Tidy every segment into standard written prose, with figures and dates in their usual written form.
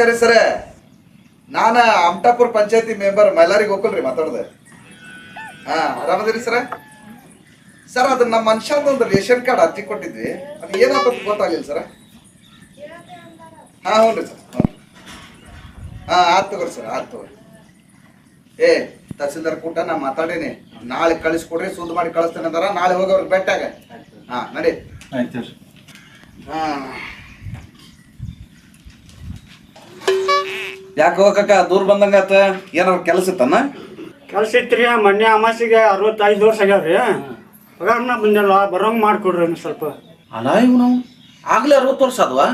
ನಮಸ್ಕಾರ ರೀ ಸರ್. ನಾನು ಅಮಟಾಪುರ ಪಂಚಾಯತಿ ಮೆಂಬರ್ ಮೈಲಾರಿ ಗೋಕುಲ್ ರೀ ಮಾತಾಡ್ದೆ. ಆರಾಮದಿರಿ ಸರ? ಸರ್ ಅದು ನಮ್ಮ ಮನುಷ್ಯಂದೊಂದು ರೇಷನ್ ಕಾರ್ಡ್ ಅರ್ಜಿ ಕೊಟ್ಟಿದ್ವಿ, ಅದು ಏನಾಗ್ತದೆ ಗೊತ್ತಾಗಲಿಲ್ಲ ಸರ. ಹ್ಞೂ ರೀ ಸರ್. ಆಯ್ತು ತಗೋರಿ ಸರ್, ಆಯ್ತು ತಗೋರಿ. ತಹಸೀಲ್ದಾರ್ ಕೂಟ ನಾ ಮಾತಾಡೀನಿ, ನಾಳೆ ಕಳಿಸ್ಕೊಡ್ರಿ, ಸುದ್ದಿ ಮಾಡಿ ಕಳಿಸ್ತೇನೆ ಅಂದಾರ. ನಾಳೆ ಹೋಗಿ ಅವ್ರಿಗೆ ಭೇಟಿಯಾಗ. ನಡಿ. ಆಯ್ತು ರೀ. ಯಾಕೆ ಹೋಗಕ್ಕ ದೂರ ಬಂದಂಗಾತ? ಏನಾರ ಕೆಲಸ ಇತ್ತನ? ಕೆಲಸ ಇತ್ರಿ. ಮೊನ್ನೆ ಅಮಾಸಿಗೆ 65 ವರ್ಷ ಆಗ್ಯಾವ್ರಿ. ಪಗಾರನ ಬಂದಿಲ್ಲ, ಬರೋಂಗ್ ಮಾಡ್ಕೊಡ್ರಿ ಸ್ವಲ್ಪ. ಅಲ್ಲ ಇವ್ ನಾವು ಆಗ್ಲೇ 60 ವರ್ಷ ಅದ್ವಾ,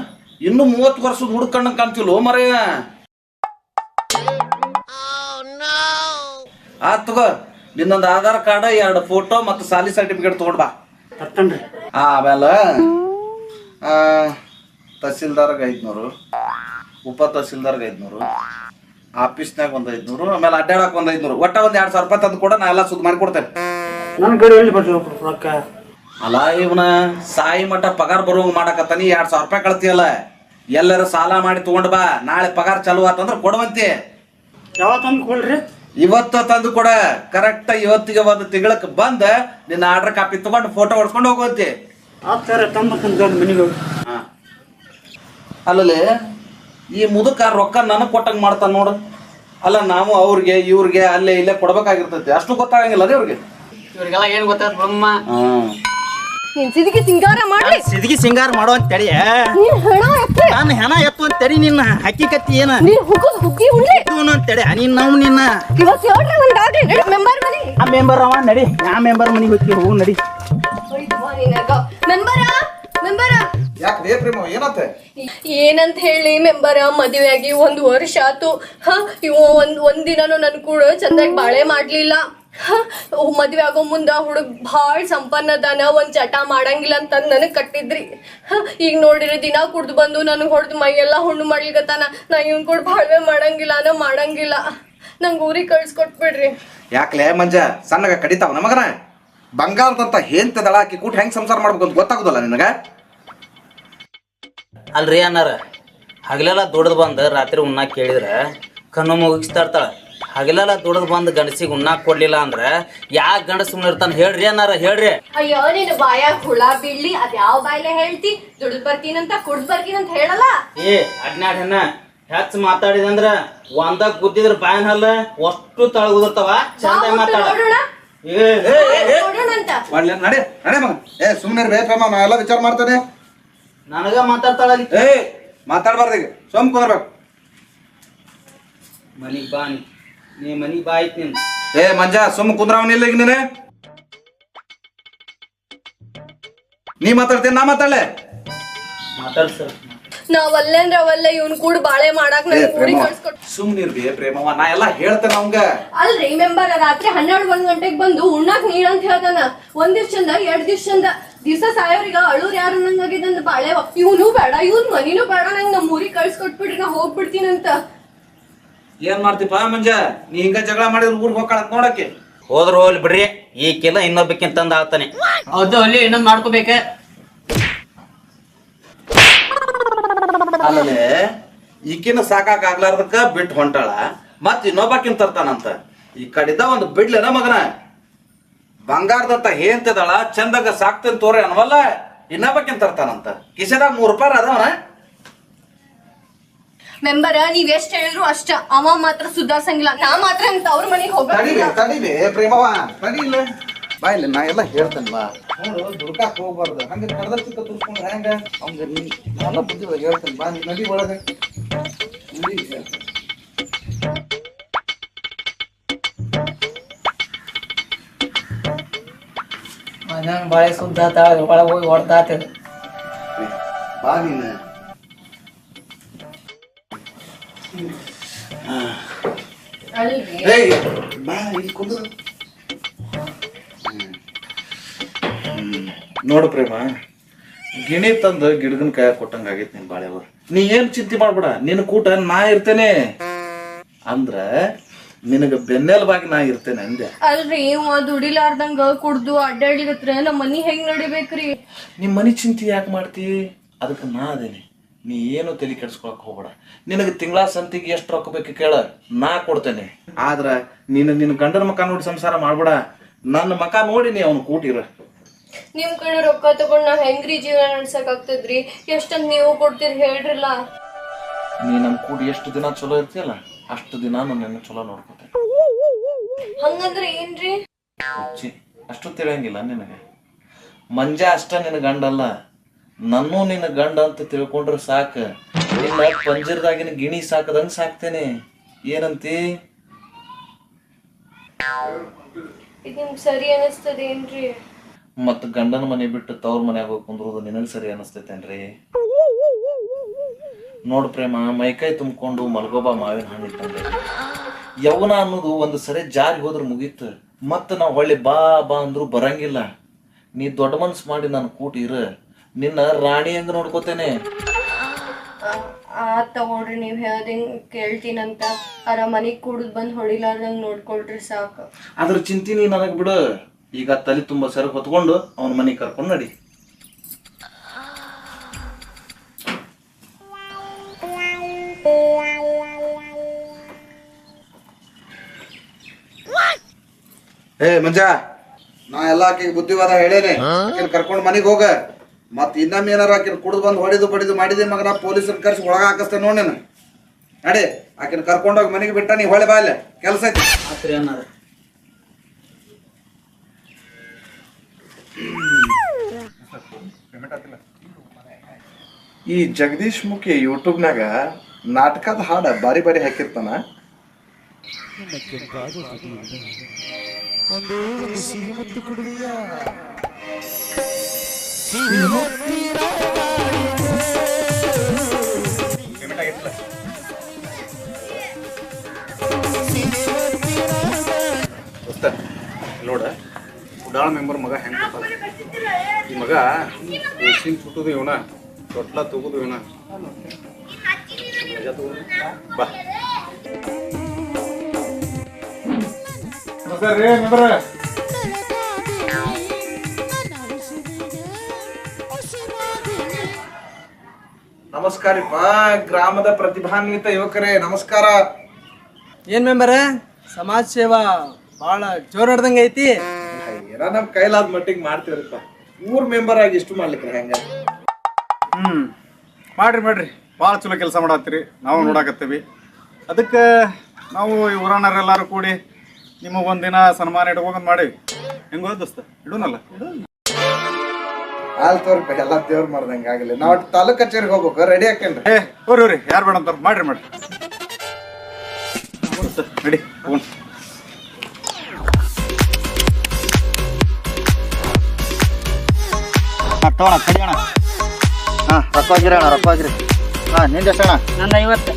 ಇನ್ನು 30 ವರ್ಷದ ಹುಡುಕಣ್ಣ ಕಾಣ್ತಿಲ್ವ ಮರೇ. ಆತ್ ತಗೋ, ನಿನ್ನೊಂದು ಆಧಾರ್ ಕಾರ್ಡ್, 2 ಫೋಟೋ ಮತ್ತು ಸಾಲಿ ಸರ್ಟಿಫಿಕೇಟ್ ತಗೊಂಡ್ ಬಾ. ತರ್ತನ್ರಿ. ಆಮೇಲೆ ತಹಸೀಲ್ದಾರ್ಗೆ 500, ಉಪ ತಹಸೀಲ್ದಾರ್ಗೆ 500, ಆಫೀಸ್ನಾಗ ಒಂದು 500, ಆಮೇಲೆ ಅಡ್ಡಾಡಕ್ ಒಂದು 500, ಒಟ್ಟ ಒಂದು 2,000 ರೂಪಾಯಿ ತಂದು ಕೂಡ ನಾ ಎಲ್ಲ ಸುದ್ದಿ ಮಾಡಿಕೊಡ್ತೇನೆ. ನನ್ನ ಕಡೆ ಎಲ್ಲಿ ಬರ್ತೀವಿ ರೊಕ್ಕ? ಅಲ್ಲ ಇವನ ಸಾಯಿ ಮಠ ಪಗಾರ ಬರುವಂಗ ಮಾಡಕತ್ತಾನಿ, 2,000 ರೂಪಾಯಿ ಕಳ್ತಿಯಲ್ಲ. ಎಲ್ಲರ ಸಾಲ ಮಾಡಿ ತಗೊಂಡ್ ಬಾ, ನಾಳೆ ಪಗಾರ ಚಾಲು ಆತಂದ್ರೆ ಕೊಡುವಂತೆ. ಯಾವತ್ತು ತಂದು ಕೊಡ್ರಿ? ಇವತ್ತು ತಂದು ಕೊಡ. ಕರೆಕ್ಟ್ ಇವತ್ತಿಗೆ ಒಂದು ತಿಂಗಳಕ್ಕೆ ಬಂದ ನಿನ್ನ ಆರ್ಡರ್ ಕಾಪಿ ತಗೊಂಡು ಫೋಟೋ ಹೊಡ್ಸ್ಕೊಂಡು ಹೋಗುವಂತೆ. ಆಗ್ತಾರೆ ತಂಬ ಮನೆಗೆ ಹೋಗಿ. ಅಲ್ಲಲ್ಲಿ ಈ ಮುದುಕ ರೊಕ್ಕ ನನಗೆ ಕೊಟ್ಟಂಗೆ ಮಾಡ್ತಾನೆ ನೋಡು. ಅಲ್ಲ ನಾವು ಅವ್ರಿಗೆ ಇವ್ರಿಗೆ ಅಲ್ಲೇ ಇಲ್ಲೇ ಕೊಡ್ಬೇಕಾಗಿರ್ತೈತಿ, ಅಷ್ಟು ಗೊತ್ತಾಗಂಗಿಲ್ಲ ಅದೇ ಅವ್ರಿಗೆ. ಇವ್ರಿಗೆಲ್ಲ ಏನ್ ಗೊತ್ತಾಯ್ತು ಬ್ರಹ್ಮ? ಸಿದಿಗೆ ಸಿಂಗಾರ ಮಾಡಿ ಸಿದ್ಗಿ ಸಿಂಗಾರ ಮಾಡೋ ಅಂತ ತಡಿ. ನಾನು ಹೆಣ ಎತ್ತು ಅಂತ ತಡಿ. ನಿನ್ನ ಹಕ್ಕಿಕತ್ತಿ ಏನ ಹುಗ್ಗಿ ಉಂಡ್ಲಿ ಅಂತ ತಡಿ. ನೀನ್ ನಾವು ನಿನ್ನ ಇವತ್ತು ಹೇಳ್ರಿ ಒಂದಾಗ್ಲಿ ಮೆಂಬರ್ ಮನಿ. ಆ ಮೆಂಬರ್ ಅವ ನಡಿ, ಆ ಮೆಂಬರ್ ಮನಿಗೆ ಹೋಗಿ ಹೋಗು ನಡಿ. ಮೆಂಬರ ಯಾಕೆ ಪ್ರೇಮ ಏನಾತೆ? ಏನಂತ ಹೇಳಿ ಮೆಂಬರ, ಮದುವೆ ಆಗಿ 1 ವರ್ಷ ಆತು. ಇವ ಒಂದಿನನು ನನ್ ಕೂಡ ಚಂದಾಗಿ ಬಾಳೆ ಮಾಡ್ಲಿಲ್ಲ. ಮದ್ವೆ ಆಗೋ ಮುಂದ ಹುಡುಗ ಭಾಳ ಸಂಪನ್ನ ಅದಾನ, ಒಂದ್ ಚಟ ಮಾಡಂಗಿಲ್ಲ ಅಂತ ನನಗ್ ಕಟ್ಟಿದ್ರಿ. ಈಗ ನೋಡಿರಿ ದಿನ ಕುಡ್ದು ಬಂದು ನನಗ್ ಹೊಡೆದು ಮೈಯೆಲ್ಲ ಹುಣ್ಣು ಮಾಡ್ಲಿಕತ್ತಾನ. ನಾ ಇವನ್ ಕೂಡ ಬಾಳ್ವೆ ಮಾಡಂಗಿಲ್ಲ. ನಂಗೆ ಊರಿಗೆ ಕಳ್ಸಿಕೊಟ್ಬಿಡ್ರಿ. ಯಾಕಲೇ ಮಂಜ ಸಣ್ಣಗ ಕಡಿತಾವ ನಮಗನ? ಬಂಗಾರದಂತ ಹೇಂತ ದಳಾಕಿ ಕೂಟ್ ಹೆಂಗ್ ಸಂಸಾರ ಮಾಡ್ಬೇಕು ಅಂತ ಗೊತ್ತಾಗುದಲ್ಲ ನಿನಗ? ಅಲ್ರಿ ಅನ್ನಾರ, ಹಗಲೆಲ್ಲ ದುಡ್ದು ಬಂದು ರಾತ್ರಿ ಉಣ್ಣಾಕ್ ಕೇಳಿದ್ರ ಕಣ್ಣು ಮುಗಿಸ್ತಾ ಇರ್ತಾಳ. ಹಗಲೆಲ್ಲ ದುಡ್ದು ಬಂದು ಗಂಡಸಿಗೆ ಉಣ್ಣಾಕ್ ಕೊಡ್ಲಿಲ್ಲ ಅಂದ್ರ ಯಾಕ ಗಂಡ ಸುಮ್ಮನೆ ಇರ್ತಾನ ಹೇಳ್ರಿ ಅನ್ನಾರ, ಹೇಳ್ರಿ. ಅಯ್ಯೋ ನೀನು ಬಾಯಾಗ ಹುಳ ಬೀಳ್ಲಿ, ಅದ್ ಯಾವ ಬಾಯ್ಲೆ ಹೇಳ್ತಿ? ದುಡ್ದು ಬರ್ತೀನಂತ ಕುಡ್ದು ಬರ್ತೀನಂತ ಹೇಳಲ್ಲ. ಅಡ್ನಾಡ್ ಹೆಣ್ಣ ಹೆಚ್ಚ ಮಾತಾಡಿದಂದ್ರ ಒಂದಾಗ ಗುದ್ದಿದ್ರ ಬಾಯನ್ ಹಲ್ಲ ಅಷ್ಟು ತಳಗುದಿರ್ತಾವ. ಚಂದ ಮಾತಾಡ. ನಡೆ ನಡೆ ಮಗ. ಸುಮ್ಮನೆ ಬೇ ಪ್ರೇಮ, ನಾ ಎಲ್ಲ ವಿಚಾರ ಮಾಡ್ತೇನೆ. ನನಗ ಮಾತಾಡ್ತಾಳ. ಮಾತಾಡ್ಬಾರ್ದು, ಈಗ ಸೋಮ್ ಕುಂದ್ರಬೇಕು. ಮನಿಗ್ ಬಾ ನೀ ಮನಿಗ್ ಬಾ ಐತಿ ನಿನ್. ಮಂಜ ಸುಮ್ಮ ಕುಂದ್ರವನಿಲ್ಲ ಈಗ ನೀನೆ. ನೀ ಮಾತಾಡ್ತೇನೆ, ನಾ ಮಾತಾಡ್ಲೆ? ಮಾತಾಡ್ ಸರ್. ನಾವಲ್ಲೇನ್ರ ಅವಲ್ಲ ಇವ್ನ್ ಕೂಡ ಬಾಳೆ ಮಾಡಾಕ್ ಊರಿಗೆ ಕಳ್ಸ್ಕೊಟ್. ಸುಮ್ನಿರ್ಬಿ ಪ್ರೇಮವ, ನಾ ಎಲ್ಲ ಹೇಳ್ತೇನೆ ಅವಂಗ. ಅಲ್ರಿ ಮೆಂಬರ್, ರಾತ್ರಿ 12-1 ಗಂಟೆಗೆ ಬಂದು ಉಣ್ಣಾಕ್ ನೀಡ್ ಅಂತ ಹೇಳ್ತಾನ. 1 ದಿವ್ಸ ಚಂದ 2 ದಿವ್ಸ ಚಂದ. ದಿವ್ಸ ಸಾಯೋರಿಗ ಅಳೂರ್ ಯಾರು ನಂಗಾಗಿದಂದ ಬಾಳೆ. ಇವನು ಬೇಡ, ಇವನ್ ಮನಿನೂ ಬೇಡ, ನಂಗೆ ನಮ್ಮ ಊರಿಗೆ ಕಳ್ಸ್ಕೊಟ್ಬಿಡ್ರಿ, ನಾ ಹೋಗ್ಬಿಡ್ತೀನಂತ. ಏನ್ ಮಾಡ್ತೀಪ ಮಂಜ? ನೀ ಹಿಂಗ ಜಗಳ ಮಾಡಿದ್ರೆ ಊರಿಗೆ ಹೋಗ್ಕಳತ್ ನೋಡಕ್ಕೆ. ಹೋದ್ರ ಹೋಗ್ಲಿ ಬಿಡ್ರಿ, ಈಕೆಲ್ಲ ಇನ್ನೊಬ್ಬಕ್ಕಿಂತ ತಂದ ಆಗ್ತಾನೆ. ಹೌದು, ಅಲ್ಲಿ ಇನ್ನೊಂದ್ ಮಾಡ್ಕೋಬೇಕ. ಅಲ್ಲೇ ಈಕಿನ ಸಾಕಾಕ ಆಗ್ಲಾರ್ದಕ್ಕ ಬಿಟ್ಟು ಹೊಂಟಾಳ, ಮತ್ ಇನ್ನೊಬ್ಬಕಿನ್ ತರ್ತಾನಂತ. ಈ ಕಡಿದ ಒಂದು ಬಿಡ್ಲೇನ ಮಗನ? ಬಂಗಾರದಂತ ಹೇಂತದಳ, ಚಂದಾಗ ಸಾಕ್ತೇನೆ ತೋರಿ ಅನ್ವಲ್ಲ, ಇನ್ನೊಬ್ಬಕಿನ್ ತರ್ತಾನಂತ. ಕಿಸೆದಾಗ 3 ರೂಪಾಯಿ ಅದಾವನ? ಮೆಂಬರ, ನೀವ್ ಎಷ್ಟ್ ಹೇಳಿದ್ರು ಅಷ್ಟ, ಅವ ಮಾತ್ರ ಸುಧಾರ್ಸಂಗಿಲ್ಲ. ನಾ ಮಾತ್ರ ಅಂತ ಅವ್ರ ಮನೆಗೆ ಹೋಗ್ಬೇಕು. ತಡಿಬಿ ಪ್ರೇಮವ, ತಡಿಲ್ಲ ಬಾ. ಇಲ್ಲ ನಾ ಎಲ್ಲ ಹೇಳ್ತೇನೆ ಬಾ. ದುಡ್ಕಾಕ್ ಹೋಗ್ಬಾರ್ದು, ಹಂಗ ಕಡದ ಚಿಕ್ಕ ತುರ್ಸ್ಕೊಂಡ್ರೆ ಹೆಂಗ? ಅವಂಗ ಎಲ್ಲ ಬುದ್ಧಿ ಹೇಳ್ತೇನೆ ಬಾ. ನದಿ ಒಳಗೆ ಮನ್ಯಾಗ ಬಾಳೆ ಸುದ್ದ ಒಳಗೆ ಹೋಗಿ ಹೊಡ್ದಾತ. ಬಾ ನೀನು. ಬಾ ಇಲ್ಲಿ ಕುಂದ್ರು. ನೋಡು ಪ್ರೇಮ, ಗಿಣಿ ತಂದು ಗಿಡಗನ್ ಕೈ ಕೊಟ್ಟಂಗ ಆಗೈತಿ ನಿನ್ ಬಾಳೆವ. ನೀ ಏನ್ ಚಿಂತೆ ಮಾಡ್ಬೇಡ, ನಿನ್ ಕೂಟ ನಾ ಇರ್ತೇನೆ ಅಂದ್ರ ನಿನಗ ಬೆನ್ನೆಲುಬಾಗಿ ನಾ ಇರ್ತೇನೆ ಅಂದೆ. ಅಲ್ರಿ ಇವ ದುಡಿಲಾರ್ದಂಗ ಕುಡ್ದು ಅಡ್ಡಾಡ್ಲಿಕತ್ರ ನಮ್ಮ ಮನಿ ಹೆಂಗ್ ನಡಿಬೇಕ್ರಿ? ನಿಮ್ ಮನಿ ಚಿಂತೆ ಯಾಕೆ ಮಾಡ್ತಿ? ಅದಕ್ಕೆ ನಾ ಅದೇನೆ. ನೀ ಏನು ತಲೆ ಕೆಡಿಸ್ಕೊಳಕ್ ಹೋಗ್ಬೇಡ. ನಿನಗೆ ತಿಂಗಳ ಸಂತಿಗೆ ಎಷ್ಟು ರೊಕ್ಕ ಬೇಕು ಕೇಳ, ನಾ ಕೊಡ್ತೇನೆ. ಆದ್ರ ನಿನ್ನ ಗಂಡನ ಮಕ ನೋಡಿ ಸಂಸಾರ ಮಾಡ್ಬೇಡ. ನನ್ನ ಮಕ ನೋಡಿ ನೀ ಅವ್ನು ಕೂಟಿರ. ನಿಮ್ ಕಡೆ ರೊಕ್ಕ ತಗೊಂಡ್ ನಾವ್ ಹೆಂಗ್ರಿ ಜೀವನ ನಡ್ಸಕ್ ಆಗ್ತದ್ರಿ? ಎಷ್ಟಂತ ನೀವು ಕೊಡ್ತೀರಿ ಹೇಳ್ರಲ್ಲ. ನೀ ನಮ್ ಕೂಡಿ ಎಷ್ಟು ದಿನ ಚಲೋ ಇರ್ತೀಯಲ್ಲ ಅಷ್ಟು ದಿನ ನನ್ನ ಚಲೋ ನೋಡ್ಕೊತೇನೆ. ಹಂಗಂದ್ರೆ ಏನ್ರಿ? ಅಷ್ಟು ತಿಳಿಯಂಗಿಲ್ಲ ನಿನಗೆ? ಮಂಜ ಅಷ್ಟ ನಿನ್ನ ಗಂಡ ಅಲ್ಲ, ನನ್ನೂ ನಿನ್ನ ಗಂಡ ಅಂತ ತಿಳ್ಕೊಂಡ್ರೆ ಸಾಕ. ನಿನ್ನ ಪಂಜರದಾಗಿನ ಗಿಣಿ ಸಾಕದಂಗ ಸಾಕ್ತೇನೆ. ಏನಂತಿ? ಇದು ನಿಮ್ಗೆ ಸರಿ ಅನಿಸ್ತದೇನ್ರಿ? ಮತ್ತ ಗಂಡನ ಮನೆ ಬಿಟ್ಟು ತವ್ರ ಮನ್ಯಾಗ ಹೋಗಿ ಕುಂದ್ರೋದು ನಿನಗೆ ಸರಿ ಅನಿಸ್ತೈತೇನ್ರಿ? ನೋಡ್ ಪ್ರೇಮ, ಮೈಕೈ ತುಂಬಿಕೊಂಡು ಮಲ್ಗೋಬಾ ಮಾವಿನ ಹಣ್ಣು ಇಟ್ಟಂಗೆ. ಯೌವನ ಅನ್ನೋದು ಒಂದು ಸರಿ ಜಾರಿ ಹೋದ್ರೆ ಮುಗೀತು. ಮತ್ತ ನಾವು ಹೊಳ್ಳಿ ಬಾ ಬಾ ಅಂದ್ರು ಬರಂಗಿಲ್ಲ. ನೀ ದೊಡ್ಡ ಮನ್ಸು ಮಾಡಿ ನಾನು ಕೂಟಿರ, ನಿನ್ನ ರಾಣಿ ಹಂಗ ನೋಡ್ಕೋತೇನೆ. ತಗೊಳ್ರಿ, ನೀವ್ ಹೇಳ್ದಂಗ್ ಕೇಳ್ತೀನಂತ. ಮನಿಗ್ ಕುಡಿದ್ ಬಂದ್ ಹೊಡಿಲಾರ್ದಂಗ್ ನೋಡ್ಕೊಳ್ರಿ ಸಾಕು. ಅದ್ರ ಚಿಂತೆ ನೀ ನನಗ್ ಬಿಡು. ಈಗ ತಲೆ ತುಂಬ ಸರಿ ಹೊತ್ಕೊಂಡು ಅವನ ಮನೆಗೆ ಕರ್ಕೊಂಡು ನಡಿ. ಮಂಜ, ನಾ ಎಲ್ಲ ಆಕಿಗೆ ಬುದ್ಧಿವಾದ ಹೇಳೇನೆ. ಆಕಿನ ಕರ್ಕೊಂಡು ಮನೆಗೆ ಹೋಗ. ಮತ್ ಇನ್ನೊಮ್ಮೆ ಏನಾರ ಆಕಿನ ಕುಡಿದು ಬಂದು ಹೊಡಿದು ಬಡಿದು ಮಾಡಿದೆ ಮಗನ ಪೊಲೀಸರು ಕರ್ಸಿ ಒಳಗ ಹಾಕಿಸ್ತೇನೆ ನೋಡಿ ನೀನು. ನಡಿ, ಆಕಿನ ಕರ್ಕೊಂಡೋಗಿ ಮನೆಗೆ ಬಿಟ್ಟ ನೀ ಹೊಳೆ ಬಾ, ಇಲ್ಲ ಕೆಲಸ ಐತಿ. ಈ ಜಗದೀಶ್ ಮುಖಿ ಯೂಟ್ಯೂಬ್ನಾಗ ನಾಟಕದ ಹಾಡ ಬಾರಿ ಬಾರಿ ಹಾಕಿರ್ತಾನ. ನೋಡ, ಉಡಾಳ ಮೆಂಬರ್ ಮಗ ಹೆಂಗ ಈ ಮಗ ಸಿಂಗ್ ಸುಟ್ಟುದು ಇವನ, ತೊಟ್ಲ ತಗೋದು ಇವನ. ಬಾ ನಮಸ್ಕಾರಪ್ಪ, ಗ್ರಾಮದ ಪ್ರತಿಭಾನ್ವಿತ ಯುವಕರೇ ನಮಸ್ಕಾರ. ಏನ್ ಮೆಂಬರ, ಸಮಾಜ ಸೇವಾ ಭಾಳ ಜೋರ್ ಹೊಡ್ದಂಗ ಐತಿ. ಏನೋ ನಮ್ ಕೈಲಾದ ಮಟ್ಟಿಗೆ ಮಾಡ್ತೀರಪ್ಪ. ಊರ್ ಮೆಂಬರ್ ಆಗಿ ಇಷ್ಟು ಮಾಡ್ಲಿಕ್ಕೆ ಹೆಂಗ? ಮಾಡ್ರಿ ಭಾಳ ಚಲೋ ಕೆಲಸ ಮಾಡತ್ತೀರಿ, ನಾವು ನೋಡಾಕತ್ತೀವಿ. ಅದಕ್ಕೆ ನಾವು ಈ ಊರಣ್ಣರೆಲ್ಲರೂ ಕೂಡಿ ನಿಮಗೆ ಒಂದಿನ ಸನ್ಮಾನ ಇಟ್ಕೋಗಂತ ಮಾಡೀವಿ. ಹೆಂಗೋ ದೋಸ್ತ, ಇಡೋನಲ್ಲ? ಹಾಲ್ ತೋರ್ಪ, ಎಲ್ಲ ದೇವ್ರು ಮಾಡ್ದಂಗ ಆಗಲಿ. ನಾವು ತಾಲೂಕ್ ಕಚೇರಿಗೆ ಹೋಗ್ಬೇಕು, ರೆಡಿ ಹಾಕೇನ್ರಿ. ಹೋರಿ ಯಾರು ಬೇಡ ಅಂತಾರ, ಮಾಡ್ರಿ ನಡಿ ಹೋಗೋಣ. ತಗೋಣ ಕಡಿಯೋಣ. ರೊಕ್ಕ ಆಗಿರಿ. ನಿಂದ ಎಷ್ಟಣ್ಣ? ನಂದು 50.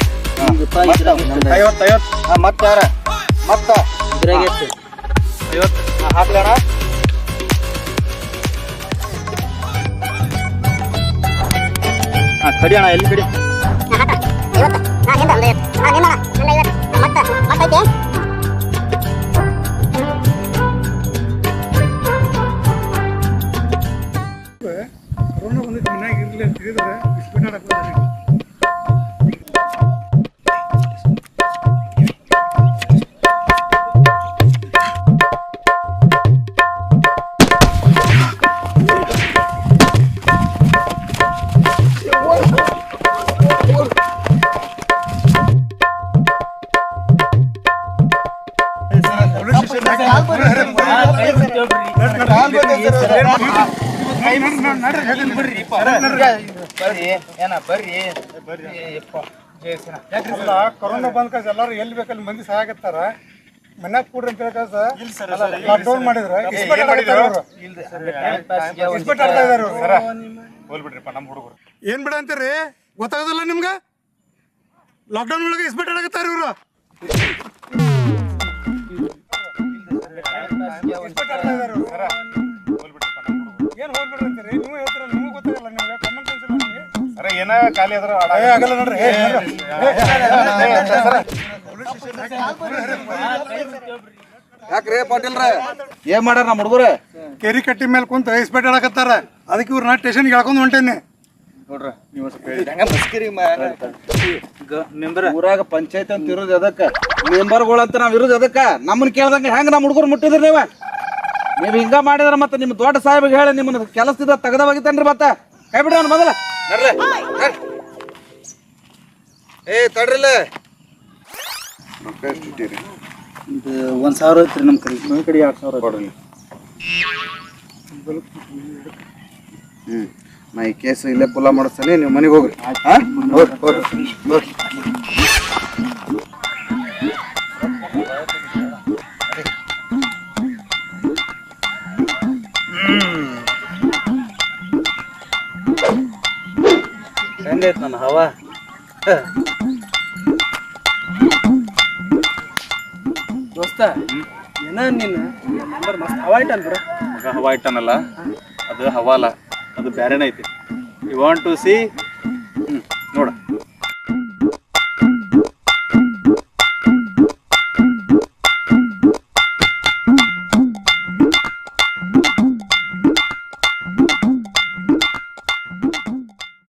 50. ಮತ್ತೆ ಯಾರ? ಮತ್ತ 50 ಹಾಕ್ಲಣ್ಣ. ಕಡಿಯೋಣ, ಎಲ್ಲಿ ಕಡಿ? ಕೊರೋನಾ ಬಂದಿದ್ದು ಮನ್ಯಾಗ ಇರ್ಲಿ ಅಂತ ಹೇಳಿದ್ರೆ ಇಸ್ಬಿಟ್ಟಾಡಕ್ಕೆ ಕೊರೋನಾ ಬಂದ ಎಲ್ಲಾರು ಎಲ್ಲಿ ಬೇಕಲ್ಲಿ ಮಂದಿ ಸಹಾಯಕತ್ತಾರ. ಮನ್ಯಾಗ ಕೂಡ್ರಿ ಅಂತ ಹೇಳಿ ಲಾಕ್ಡೌನ್ ಮಾಡಿದ್ರ ಹೋಲ್ಬಿಡ್ರಿಪ್ಪ ನಮ್ಮ ಹುಡುಗರು. ಏನ್ ಬಿಡ ಅಂತೀರಿ ಗೊತ್ತಾಗೋದಿಲ್ಲ ನಿಮ್ಗ? ಲಾಕ್ಡೌನ್ ಒಳಗೆ ಇಸ್ಬಿಟ್ ಆಡಕತ್ತಾರ ಇವ್ರು. ಏನ್ ಹೋಗ್ಬಿಡ್ರಿ ಅಂತೀರಿ? ನೀವು ಹೇಳ್ತೀರ, ನಿಮ್ಗೆ ಗೊತ್ತಾಗಲ್ಲ. ನಿಮ್ಗೆ ಕಾಮನ್ ಸೆನ್ಸ್ ಇಲ್ಲ ನಿಮ್ಗೆ. ಅರೆ ಏನ ಖಾಲಿ ಅದ್ರ ಆಗಲ್ಲ ನೋಡ್ರಿ. ಯಾಕ್ರಿ ಪಾಟೀಲ್ರ, ಏನ್ ಮಾಡ್ಯಾರ ನಮ್ಮ ಹುಡುಗರ? ಕೆರಿ ಕಟ್ಟಿ ಮೇಲೆ ಕುಂತ ಇಸ್ಪೇಟ್ ಆಡಕತ್ತಾರ. ಅದಕ್ಕೆ ಇವ್ರನ್ನ ಸ್ಟೇಷನ್ಗೆ ಹೇಳ್ಕೊಂಡು ಹೊಂಟೇನಿ. ನೋಡ್ರ ನೀವು ಸ್ವಲ್ಪ ಹೇಳಿ ಮೆಂಬರ್ ಊರಾಗ ಪಂಚಾಯತ್ ಅಂತ ಇರೋದು ಅದಕ್ಕ ಮೆಂಬರ್ಗಳು ಅಂತ ನಾವ್ ಇರೋದು ಅದಕ್ಕ ನಮ್ಮನ್ನ ಕೇಳ್ದಂಗ ಹೆಂಗ ನಮ್ಮ ಹುಡುಗರು ಮುಟ್ಟಿದ್ರಿ ನೀವು ಹಿಂಗ ಮಾಡಿದ್ರ ಮತ್ತೆ ನಿಮ್ ದೊಡ್ಡ ಸಾಹೇಬ್ಗೆ ಹೇಳಿ ನಿಮ್ಮನ್ನ ಕೆಲಸದಿಂದ ತೆಗೆದ ಹೋಗಿತ್ತೇನ್ರಿ ಮತ್ತೆ ಕೈ ಬಿಡ್ರಿ ಅವ್ನು ಮೊದಲ ನಡ್ರಿ ಏ ತಡ್ರಿಲ್ಲ ರೊಕ್ಕ ಎಷ್ಟು ಇಟ್ಟಿರಿ? 1,000 ಐತ್ರಿ ನಮ್ಮ ಕಡೆ. ನಮ್ಮ ಕಡೆ 2,000 ಕೊಡ್ರಿ. ನಾ ಈ ಕೇಸ್ ಇಲ್ಲೇ ಪುಲ್ಲ ಮಾಡಿಸ್ತಾನೆ, ನೀವು ಮನೆಗೆ ಹೋಗ್ರಿ. ಹೋಗ್ರಿ. ಹೆಂಗೈತ್ ನನ್ನ ಹವಾ? ದೋಸ್ತ ಏನ ನಿನ್ನ ನಂಬರ್ ಮಸ್ತ್ ಹವಾ ಐಟನ್ ಬಿಡ. ಮಗ ಹವಾ ಇಟ್ಟನಲ್ಲ ಅದು ಹವಾಲ, ಅದು ಬ್ಯಾರೆನೇ ಐತಿ. You want to C